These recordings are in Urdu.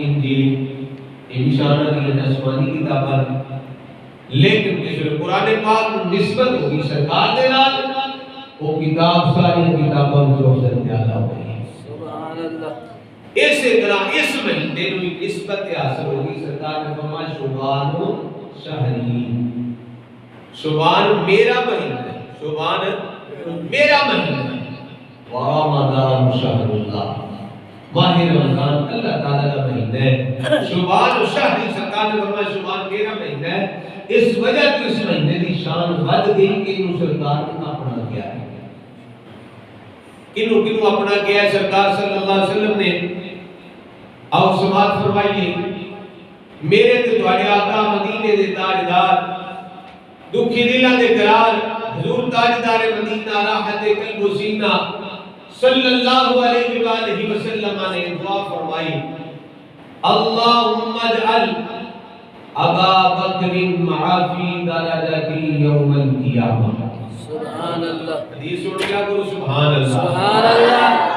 انجیل انشاءاللہ کی آسمانی کتاباں لیکن جس قرآن پاک نسبت ہوگی سرکار دے نال وہ کتاب ساری کتاباں جو افضل زیادہ ہوئی سبحان اللہ اسی طرح اس مہینے میں نسبت حاصل ہوگی سرکار نے فرمایا شعبان شہری شعبان میرا مہینہ ہے شعبان میرا مہینہ ہے ورمضان شہر اللہ ماہ رمضان اللہ تعالیٰ کا مہینہ ہے شعبان شہری سرکار نے فرمایا شعبان میرا مہینہ ہے اس وجہ تو اس مہینے کی شان بڑھ گئی کہ انہوں سرکار نے اپنا کیا ہے کنوں اپنا کیا ہے سرکار صلی اللہ علیہ وسلم نے اور سماعت فرمائیے میرے تے تواڈے آقا مدینے دے تاجدار دکھی دلاں دے قرار حضور تاجدار مدینہ راحت قلب و سینہ صلی اللہ علیہ وآلہ وسلم نے دعا فرمائی اللہم اجعل ابا بکر معافی درجتی یوم القیامہ سبحان اللہ حدیث سن کیا کرو سبحان اللہ سبحان اللہ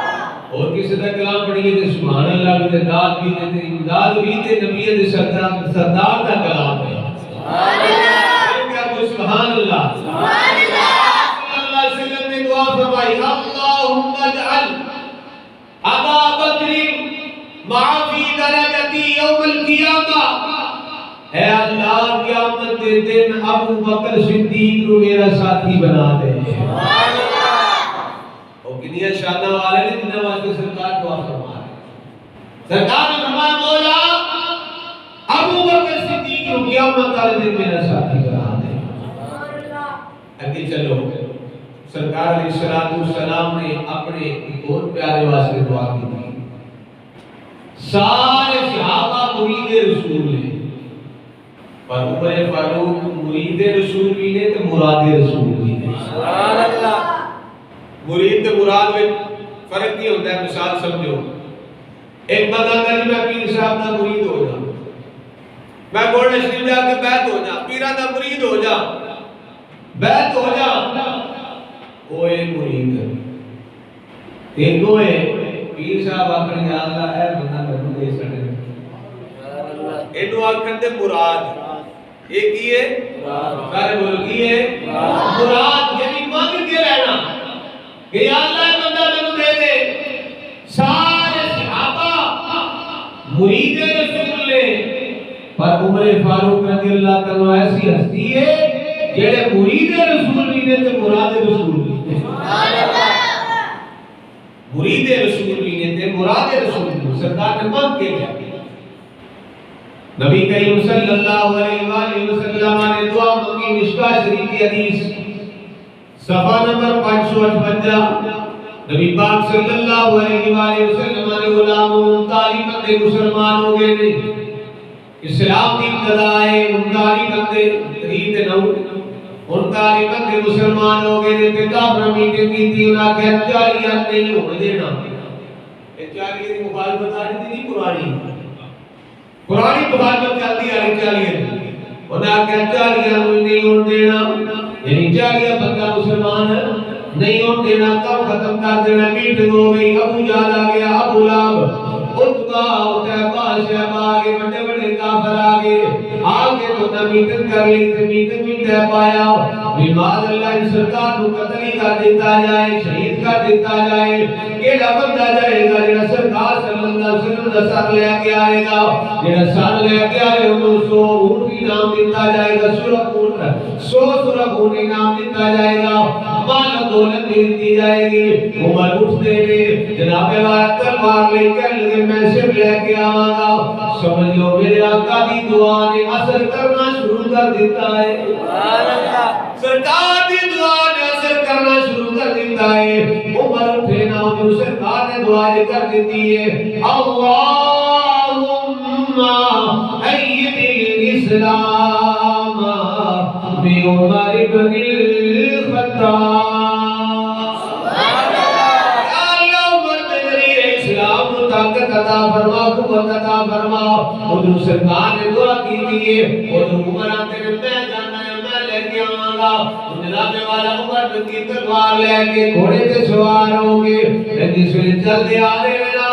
اور کسی دا کلام پڑھیے تے سبحان اللہ بھی تے داد بھی تے امداد بھی تے نبی دے سردار دا کلام ہے سبحان اللہ کیا کرو سبحان اللہ سبحان اللہ صلی اللہ علیہ وسلم نے دعا فرمائی اللہم اجعل ابا بکر معافی درجتی یوم القیامہ اے اللہ قیامت کے دن ابو بکر صدیق کو میرا ساتھی بنا دے سبحان اللہ او کنیا شانہ والے نے جنہاں واسطے سرکار دعا فرما رہے سرکار نے فرمایا مولا ابو بکر صدیق کو قیامت والے دن میرا ساتھی بنا دے سبحان اللہ اگے چلو سرکار علیہ السلام نے اپنے ایک اور پیارے واسطے دعا کی تھی سارے صحابہ مرید رسول نے پر عمر فاروق مرید رسول بھی نے تو مراد رسول بھی نے سبحان اللہ مرید تے مراد میں فرق نہیں ہوتا ہے مثال سمجھو ایک بندہ کہتا ہے میں پیر صاحب دا مرید ہو جا میں گولڈن شریف جا کے بیعت ہو جا پیرا دا مرید ہو جا بیعت ہو جا وہ ہے مرید ایک دو ہے پیر صاحب آکھن یا اللہ اے بندہ میں دے سکتے اینو آکھن تے مراد ایک ہی ہے سارے بول کی ہے مراد یعنی مانگ کے رہنا کہ یا اللہ بندہ میں دے دے سارے صحابہ مرید رسول نے پر عمر فاروق رضی اللہ تعالیٰ ایسی ہستی ہے جڑے مرید رسول بھی نے تے مراد رسول بھی نے مرید رسول بھی نے تے مراد رسول بھی سرکار نے مانگ کے کیا نبی کریم صلی اللہ علیہ وآلہ وسلم نے دعا مانگی مشکاہ شریف کی حدیث صفحہ نمبر 558 نبی پاک صلی اللہ علیہ وآلہ وسلم نے غلاموں تعلیم بندے مسلمان ہو گئے نے اسلام کی ابتدا ہے انتاری بندے ترید نو انتاری بندے مسلمان ہو گئے نے تے کافر میٹنگ کی تھی انہاں کہ جاریات نہیں ہونے دینا جاریت کی مخالفت آ رہی تھی قرآنی قرآنی مخالفت چلتی آ رہی ہے انہاں کہ جاریات نہیں ہونے دینا یعنی جاریہ بندہ مسلمان نہیں ہونے دینا کب ختم کر دینا میٹنگ ہو گئی ابو جہل آ گیا ابو لہب عتبہ عتیبہ شیبہ آگے بڑے بڑے کافر آگے آگے تو نہ میٹنگ کر لی تو میٹنگ میں طے پایا بیمار اللہ ان سرکار کو قتل ہی کر دیتا جائے شہید کر دیتا جائے کیڑا بندہ جائے گا جڑا سرکار صلی اللہ علیہ وسلم کا سر لے کے آئے گا جڑا سر لے کے آئے انہوں 100 اونٹ انعام دیتا جائے گا 100 سرخ اونٹ انعام دیتا جائے گا مال دولت دی جائے گی عمر اٹھتے ہیں جناب والا تلوار لے کر لگے میں صرف لے کے آواں گا سمجھ لو میرے آقا دی دعا نے اثر کرنا شروع کر دیتا ہے سبحان اللہ سرکار دی دعا نے اثر کرنا شروع کر دیتا ہے عمر اٹھے نہ جو سرکار نے دعا کر دیتی ہے اللہم اید الاسلام بی عمر بن الخطاب طاقت عطا فرما قوت عطا فرما حضور سرکار نے دعا کی تھی اور عمر آتے نے میں جانا ہے میں لے کے آواں گا جناب والا عمر کی تلوار لے کے گھوڑے تے سوار ہو گے جس ویلے چلدے آ رہے نا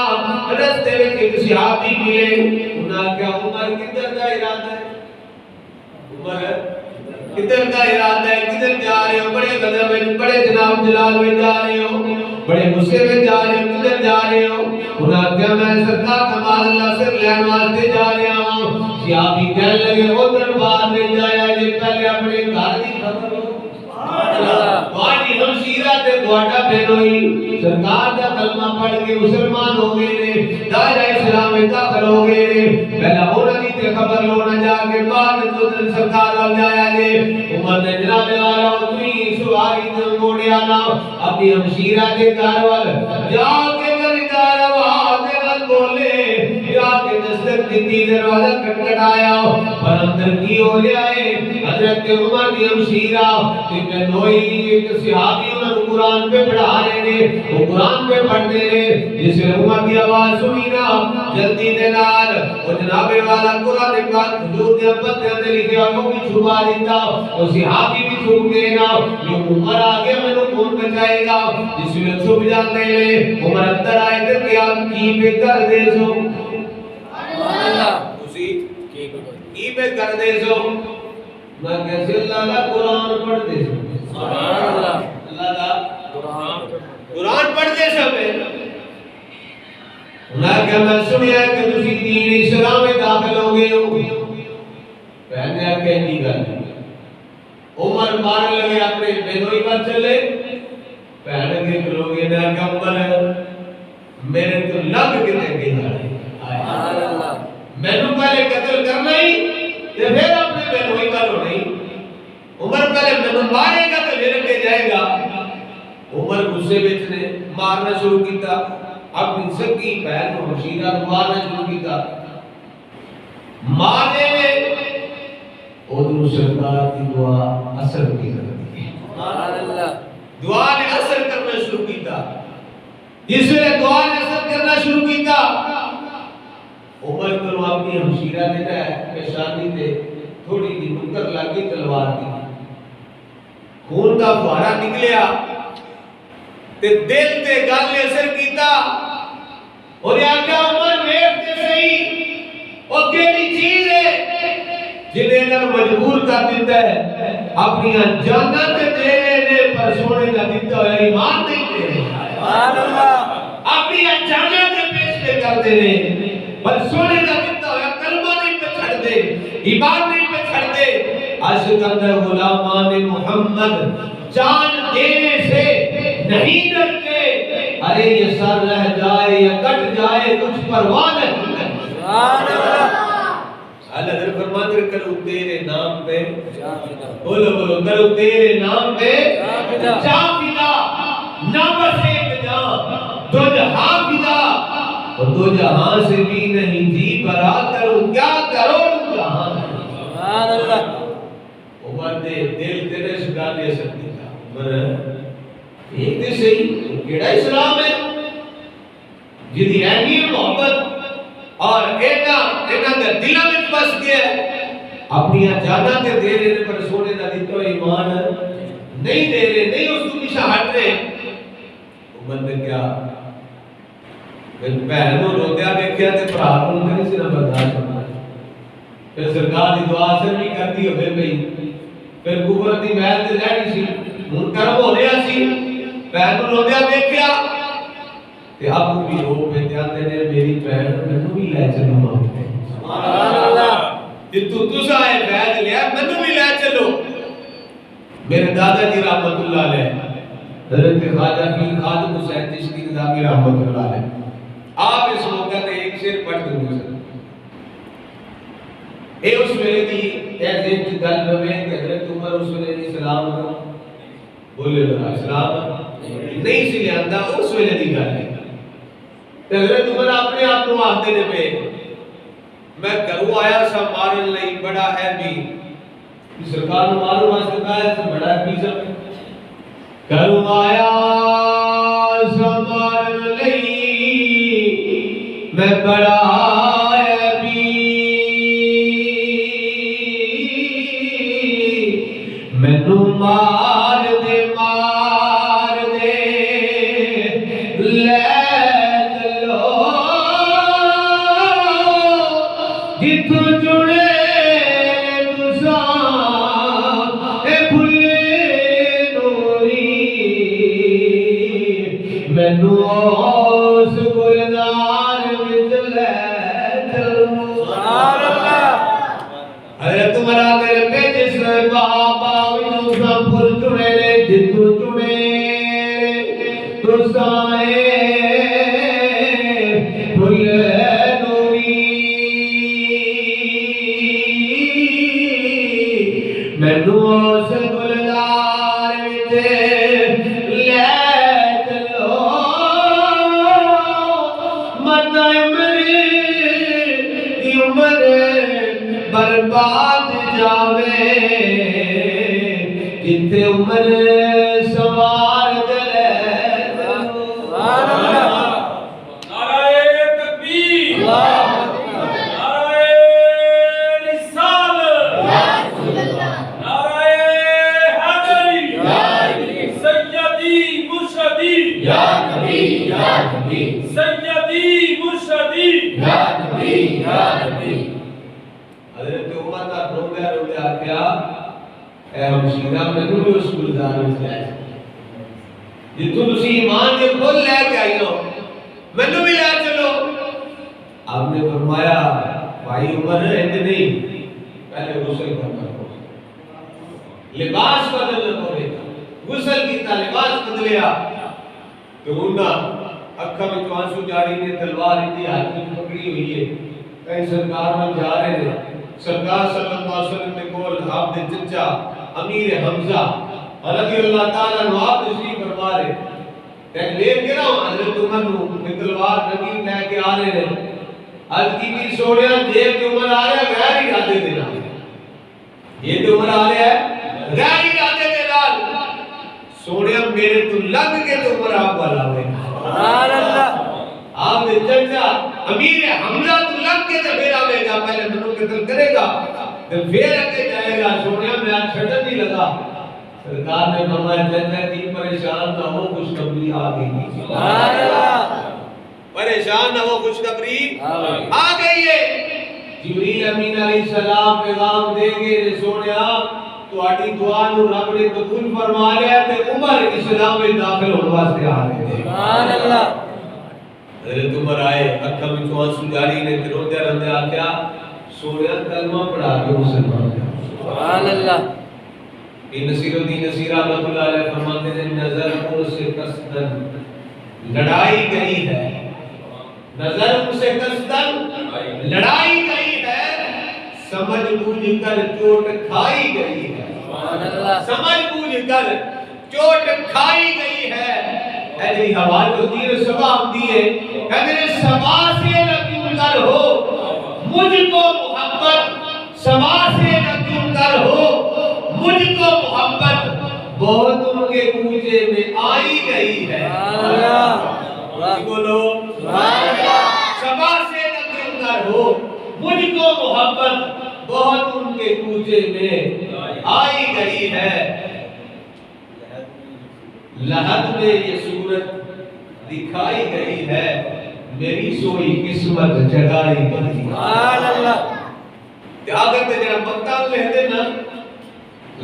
رستے میں ایک صحابی ملے، انہاں کیا عمر کدھر کا ارادہ ہے؟ عمر کدھر کا ارادہ ہے؟ کدھر جا رہے ہو؟ بڑے غضب میں، بڑے جناب جلال میں جا رہے ہو، بڑے غصے میں جا رہے ہو، کدھر جا رہے ہو؟ انہاں کیا میں سرکار کمال اللہ سے لین واسطے جا رہا ہوں۔ صحابی کہنے لگے وہ دربار میں جایا جی پہلے اپنے گھر دی خبر ہو۔ تھوڑی ہمشیرہ تے تھوڑا بہنوئی سرکار دا کلمہ پڑھ کے مسلمان ہو گئے نے، دائرہ اسلام میں داخل ہو گئے نے، پہلا ہونا دی تے خبر لو نہ جا کے بعد تو سرکار وال جایا جے۔ عمر نے جناب والا اتنی سواری تے موڑیا نہ اپنی ہمشیرہ کے گھر وال جا کے گھردار آواز نال بولے، جا کے دستک دیتی، دروازہ کھٹکھٹایا، پر اندر کی ہو رہا ہے؟ حضرت عمر کی ہمشیرہ تے نوئی ایک صحابی انہوں قرآن پہ پڑھا رہے ہیں، وہ قرآن پہ پڑھتے ہیں، جس نے عمر کی آواز سنی نا جلدی دے نال وہ جناب والا قرآن پاک حضور دے پتیاں تے لکھیا وہ بھی چھپا دیتا، وہ صحابی بھی چھپ گئے نا، یہ عمر آگے میں نے کون بچائے گا؟ جس میں چھپ جاتے ہیں عمر اندر آئے تے کیا کی پہ کر دے سو اسی کی پہ کر دے سو میں کیسے اللہ کا قرآن پڑھ دے سو سبحان اللہ، اللہ کا قرآن پڑھ دے سو اللہ کہ میں سنیا ہے کہ تسی دین اسلام میں داخل ہو گئے ہو۔ پہنے آکے نہیں گا عمر مارنے لگے اپنے بینوئی پر چلے، پہنے کے کلوگے نے آکا عمر میرے تو لگ کتے گئی جانے، میں نے پہلے قتل کرنا ہی یا پھر اپنے بینوئی پر ہو نہیں؟ عمر پہلے میں نے مارے گا تو میرے کے جائے گا۔ عمر غصے بچ نے مارنا شروع کیتا، اپنی سکی بہن کو مشیرہ مارنا شروع کیتا، مارنے میں ادھر سرکار کی دعا اثر کی کرتی ہے، دعا نے اثر کرنا شروع کیتا، جس نے دعا نے اثر کرنا شروع کیتا عمر کو اپنی ہمشیرہ دیتا ہے پیشانی تے تھوڑی دی منکر لگی تلوار دی، خون کا فوارہ نکلیا تے دل تے گل نے اثر کیتا اور یہ آقا عمر ویکھتے صحیح او کیڑی چیز ہے جنہیں انہوں مجبور کر دیتا ہے اپنی جاناں تے دے رہے نے پر سونے کا دیتا ہوا ایمان نہیں دے رہے، سبحان اللہ، اپنی جاناں تے پیش پہ کر دے رہے پر سونے کا دیتا ہوا کلمہ نہیں پہ چھڑ دے، ایمان نہیں پہ چھڑ دے۔ عاشق اندر غلامان محمد جان دینے سے نہیں ڈرتے، ارے یہ سر رہ جائے یا کٹ جائے کچھ پرواہ نہیں، سبحان اللہ۔ اللہ در فرماتے ہیں کرو تیرے نام پہ بولو بولو کرو تیرے نام پہ جان فدا، نہ بس ایک جان دو جہاں فدا، اور دو جہاں سے بھی نہیں جی برا کرو کیا کرو جہاں، سبحان اللہ۔ عمر دے دل تیرے شکار دے سکتی تھا، عمر ایک دے صحیح کیڑا اسلام ہے جدی اینی محبت اور اینا دے دلہ میں بس گیا اپنی جانا تے دے رہے پر سونے دا دیتو ایمان نہیں دے رہے، نہیں اس کو پیچھا ہٹ رہے۔ عمر نے کیا بہنوں روتیا دیکھیا تے پرہا کو نہیں سی نہ برداشت کرنا، پھر سرکار دی دعا اثر نہیں کرتی ہوئے گئی، پھر کفر دی محل تے لہنی سی ہن کرم ہو رہا سی، بہنوں روتیا دیکھیا تے اب بھی رو پہ جاتے نے میری بہن مینوں بھی لے چلو ماں، سبحان اللہ، جے تو تسا ہے بیعت لیا مینوں بھی لے چلو۔ میرے دادا جی رحمت اللہ علیہ حضرت خواجہ پیر خادم حسین چشتی نظامی رحمت اللہ علیہ، آپ اس موقع تے ایک شعر پڑھ دیں گے اے اس ویلے دی ایسے گل میں کہ حضرت عمر اس ویلے دی سلام بولے لگا اسلام نہیں سی لیا اس ویلے دی گل ہے، حضرت عمر اپنے آپ کو آتے نے پہ میں کروں آیا سا مارن لئی بڑا ہے بھی سرکار مارو واسطے کہا ہے بڑا ہے بھی سب کروں آیا سا مارن لئی میں بڑا ہے بھی میں نو مار دے لے چلو جتھوں چنے تساں اے بھلے نوری مینوں اس گلزار وچ لے چلو سبحان اللہ حضرت عمر میرے پہ جس بابا وچوں پھل چنے نے جتھوں چنے تساں اے بھلے مینوں اس گلزار وچ لے چلو مت میری عمر برباد جاوے جتھے عمر سوار دلے سبحان اللہ نعرہ تکبیر سیدی مرشدی یا نبی یا نبی حضرت عمر کا روندہ روندہ آکھیا اے مشیرہ مینوں بھی اس گلزار وچ لے جتھوں تسی ایمان دے پھل لے کے آئی ہو مینوں بھی لے چلو آپ نے فرمایا بھائی عمر انج نہیں پہلے غسل کرنا لباس بدلنا پڑے گا غسل کیتا لباس بدلیا تو انہاں اکھا میں آنسو جاری نے تلوار اندی ہاتھ میں پکڑی ہوئی ہے کہیں سرکار میں جا رہے ہیں سرکار صلی اللہ علیہ وسلم نے کول آپ نے چچا امیر حمزہ رضی اللہ تعالیٰ عنہ آپ تشریف فرما رہے کہ لے کے نہ حضرت عمر نو تلوار نبی لے کے آ رہے ہیں حضرت کی بھی سوڑیاں جیب کے عمر آ رہا ہے غیر ارادے دینا یہ جو عمر آ رہا ہے غیر ارادے دینا سوڑیاں میرے تو لگ کے تو عمر آپ والا ہوئے سبحان اللہ آپ نے چچا امیر حمزہ تو لگ کے تو پھر آوے گا پہلے منوں قتل کرے گا تو پھر اگے جائے گا سوڑیاں میں آج چھڑن نہیں لگا سرکار نے فرمایا چچا کی پریشان نہ ہو خوشخبری آ گئی سبحان اللہ پریشان نہ ہو خوشخبری آ گئی ہے جبریل امین علیہ السلام پیغام دے گے سوڑیا تو آٹی دعا نو رب نے قبول فرما لیا تے عمر اسلام میں داخل ہونے واسطے آ رہے تھے سبحان اللہ حضرت عمر آئے اکھا میں آنسو جاری نے روندے روندے آکھیا سوڑیا کلمہ پڑھا کے مسلمان سبحان اللہ یہ نصیر الدین نصیر رحمۃ اللہ علیہ فرماتے ہیں نظر ان سے قصدن لڑائی گئی ہے نظر ان سے قصدن لڑائی گئی ہے سمجھ بوجھ کر چوٹ کھائی گئی ہے سمجھ بوجھ کر چوٹ کھائی گئی ہے اے جی حوال جو دیر سبا ہوتی ہے کہتے ہیں سبا سے نہ کیوں کر ہو مجھ کو محبت سبا سے نہ کیوں کر ہو مجھ کو محبت بہت ان کے کوچے میں آئی گئی ہے بولو سبا سے نہ کیوں کر ہو مجھ کو محبت بہت ان کے کوچے میں آئی گئی ہے لحد میں یہ صورت دکھائی گئی ہے میری سوئی قسمت جگائی گئی سبحان اللہ کیا کرتے جنہاں مقتال لہتے نا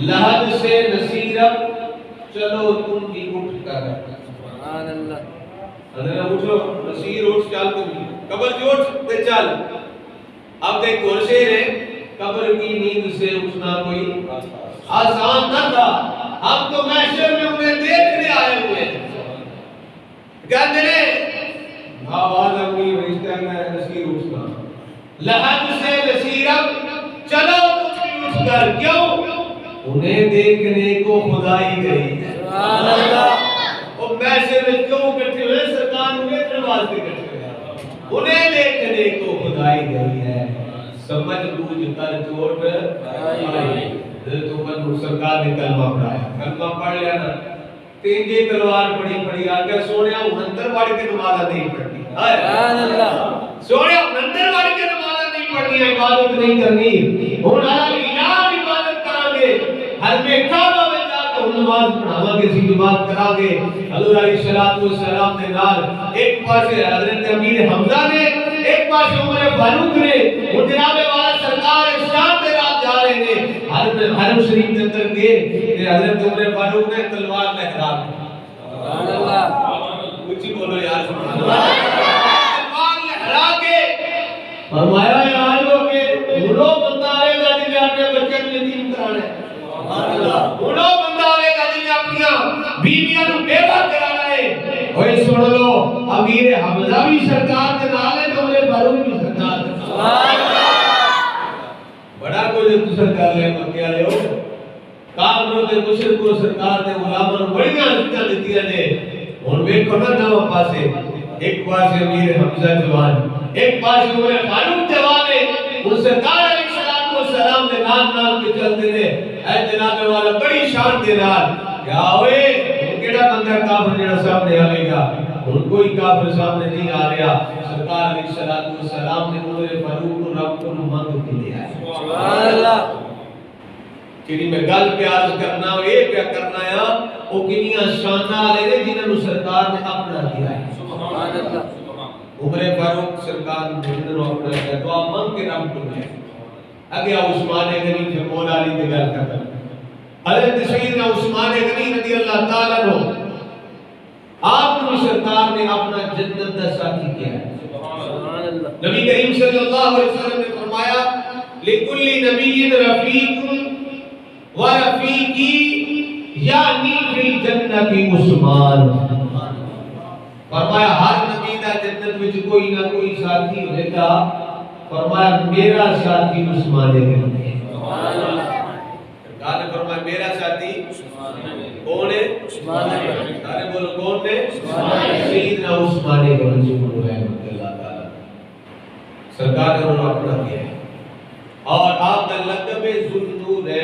لحد سے نصیرت چلو تم بھی اٹھ کر سبحان اللہ حضرت اٹھو نصیر اٹھ چل تم قبر جو اٹھ تے چل اب دیکھ اور شیر ہے قبر کی نیند سے اٹھنا کوئی آسان نہ تھا ہم تو محشر میں انہیں دیکھنے آئے ہوئے کہتے ہیں آواز اپنی رشتہ میں نصیر اٹھنا لحد سے نصیرت چلو تم بھی اٹھ کر کیوں انہیں دیکھنے کو خدائی گئی سبحان اللہ اور محشر میں کیوں کٹھے ہوئے سرکار انہیں پرواز کے کٹھے ہوئے انہیں دیکھنے کو خدائی گئی ہے سمجھ بوجھ کر چوٹ آئی حضرت عمر سرکار نے کلمہ پڑھایا کلمہ پڑھ لیا نا تینجے تلوار پڑھی آگے سوڑیا اندر واڑی کے نمازہ نہیں پڑھنی سبحان اللہ سوڑیا اندر واڑی کے نمازہ نہیں پڑھنی عبادت نہیں کرنی ہونا الہ عبادت کرا گے حرم کعبہ میں جا کے نماز پڑھاوا گے سی بات کرا گے حضور علیہ الصلوۃ والسلام نے نال ایک پاسے حضرت امیر حمزہ نے ایک ایک پاس عمر فاروق نے وہ جناب والا سرکار شام کے رات جا رہے ہیں حرم شریف کے اندر گئے کہ حضرت عمر فاروق نے تلوار لہرا سبحان اللہ اونچی بولو یار سبحان اللہ تلوار لہرا کے فرمایا ہے آجو کہ انہوں بندہ آئے گا جن نے اپنے بچے کو یتیم کرانا ہے سبحان اللہ انہوں بندہ آئے گا جن نے اپنی بیویاں کو بیوہ کرانا ہے اوے سن لو امیر حمزہ بھی سرکار کے نال ہے تو عمر فاروق بھی سرکار کے سبحان اللہ بڑا کوئی دوسر کر لے مکے والے ہو کافروں تے مشرکوں سرکار نے غلاماں نوں بڑیاں عزتاں دتیاں نے ہن ویکھو نا نو پاسے ایک پاسے امیر حمزہ جوان ایک پاسے عمر فاروق جوان ہے وہ سرکار علیہ السلام دے نال کے چلتے نے اے جناب والا بڑی شان دے نال کیا ہوئے کیڑا بندہ کافر جڑا سامنے آوے گا ہن کوئی کافر سامنے نہیں آ رہا سرکار علیہ السلام نے عمر فاروق کو رب کو مانگ کے لے آئے سبحان اللہ کہ میں گل پیار کرنا اے پیا کرنا ہے او کنیاں شاناں والے نے جنہاں نوں سرکار نے اپنا دیا ہے سبحان اللہ عمر فاروق سرکار نے جنہاں نوں اپنا دیا دعا مانگ کے رب کو لے اگے عثمان غنی جو مولا علی دی گل کرتا حضرت سیدنا عثمان غنی رضی اللہ تعالی عنہ آپ کو سرکار نے اپنا جنت کا ساتھی کیا ہے سبحان اللہ نبی کریم صلی اللہ علیہ وسلم نے فرمایا لکل نبی رفیق ورفیقی یعنی فی الجنت عثمان فرمایا ہر نبی دا جنت وچ کوئی نہ کوئی ساتھی ہوے گا فرمایا میرا ساتھی عثمان غنی ہے سبحان اللہ سرکار نے فرمایا میرا ساتھی کون ہے عثمان غنی سارے بولو کون ہے سیدنا عثمان غنی رحمۃ اللہ تعالی سرکار نے انہوں اپنا کیا ہے اور آپ کا لقب ذوالنورین